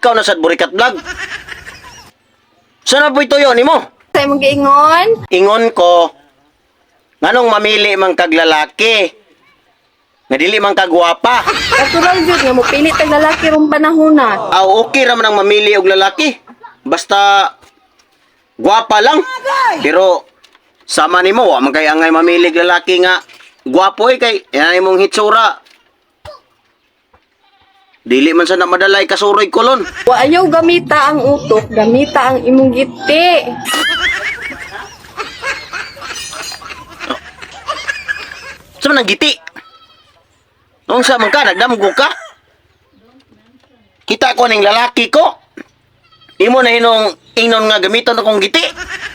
ikaw na sad burikat vlog. Sana po ito yun, mo? Sa'yo mong giingon? Ingon ko, nganong mamili mang kaglalaki? Nga dili mang kagwapa. Natural yun nga mo pilit ang lalaki rong panahona. Okay raman ang mamili og lalaki. Basta gwapa lang. Pero sama nimo wa man kay angay mamili og lalaki nga gwapo kay yan imong hitsura. Dili man sa na madalay kasuroy kolon. Wa ayaw gamita ang utok, gamita ang imong giti. Sa man ang giti? Nung sa man ka nagdamgo ka? Kita ko ning lalaki ko. Imo na hinong ingnon nga gamiton akong giti.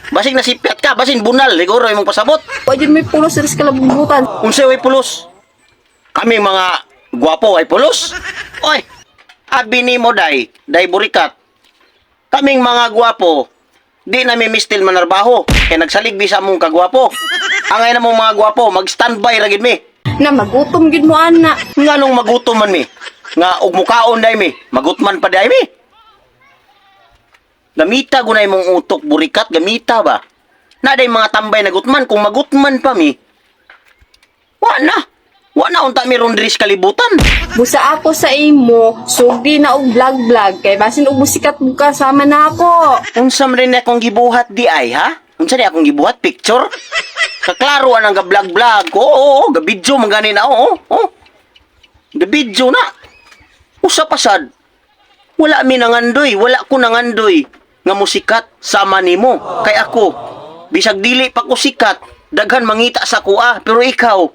Basig nasipyat ka, basin bunal, siguro imong pasabot. Wa jud may pulos sa kalabubutan. Unsay way pulos? Kami mga gwapo ay pulos. Oy, abi ni mo day burikat. Kaming mga gwapo, di na mi mistil manarbaho. Kaya nagsaligbi sa among kagwapo. Angay na mong mga gwapo, mag-standby ra gid mi. Na magutom gid mo ana. Nga nung magutom man mi. Nga og mukaon day mi, magutman pa day mi. Gamita gunay mong utok burikat, gamita ba? Na day mga tambay na gutman, kung magutman pa mi. Wa na unta mi ron diri sa kalibutan. Busa ako sa imo, sugdi na og vlog kay basin og musikat mo kasama na ako. Unsa man rin akong gibuhat di ay, ha? Unsa di akong gibuhat? Picture? Kaklaro anang ga-vlog ko. Oo, ga-video man gani na. Oo. Ga-video na. Usa pasad. Wala mi nangandoy, wala ko nangandoy nga musikat sama nimo. Kay ako, bisag dili pa ko sikat, daghan mangita sa kuha, pero ikaw,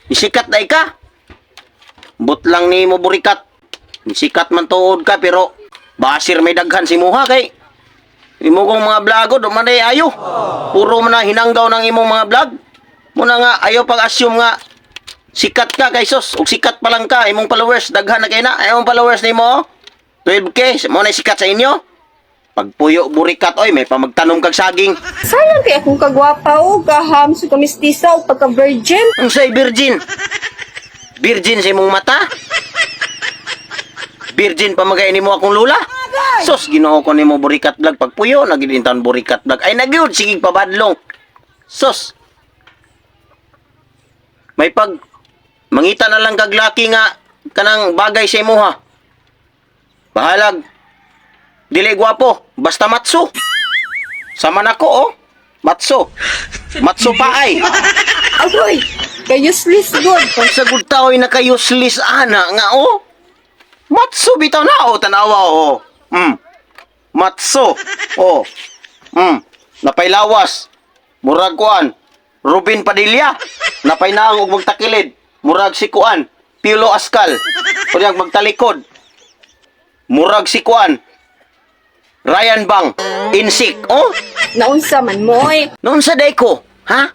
isikat na ka. But lang nimo burikat. Sikat man tuod ka, pero basir may daghan si muha kay imo kong mga vlog do man ay ayo. Puro man na hinanggaw ng imong mga vlog. Muna nga ayo pag-assume nga sikat ka kay sus. Ug sikat pa lang ka, imong followers daghan na kay na. Imong followers nimo 12K, mo na sikat sa inyo. Pagpuyo burikat oy, may pamagtanom kag saging. Sayang kay akong kagwapa o gaham sa kamistisa o pagka-virgin. Unsay virgin? Virgin sa imong mata? Virgin pa magay nimo akong lula? Sus, Ginoo ko nimo burikat vlog pagpuyo na gid intan burikat vlog. Ay nagyud sige pabadlong. Sus. May pag mangita na lang kag laki nga kanang bagay sa imo ha. Bahalag. Dili gwapo, basta matso. Sama nako oh. Matso. Matso pa ay. Agoy, kay useless good. Pag sa good tao ay naka-useless ana nga oh. Matso bitaw na oh, tanawa oh. Matso. Oh. Napay lawas. Murag kuan. Ruben Padilla. Napay naang og magtakilid. Murag si kuan. Piolo Ascal. Kunyag magtalikod. Murag si kuan. Ryan Bang. Insik. Oh. Naunsa man mo oy. Noon sa day ko. Ha?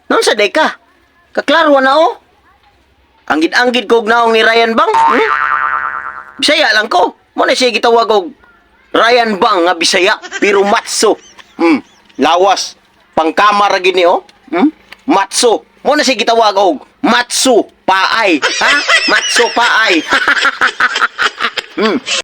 Noon sa day ka. Kaklaro na oh. Anggid-anggid ko og naong ni Ryan Bang. Bisaya lang ko. Mo na siya gitawag og Ryan Bang nga Bisaya pero matso. Lawas. Pangkamara gini oh. Matso. Mo na siya gitawag og matso paay. Ha? Matso paay.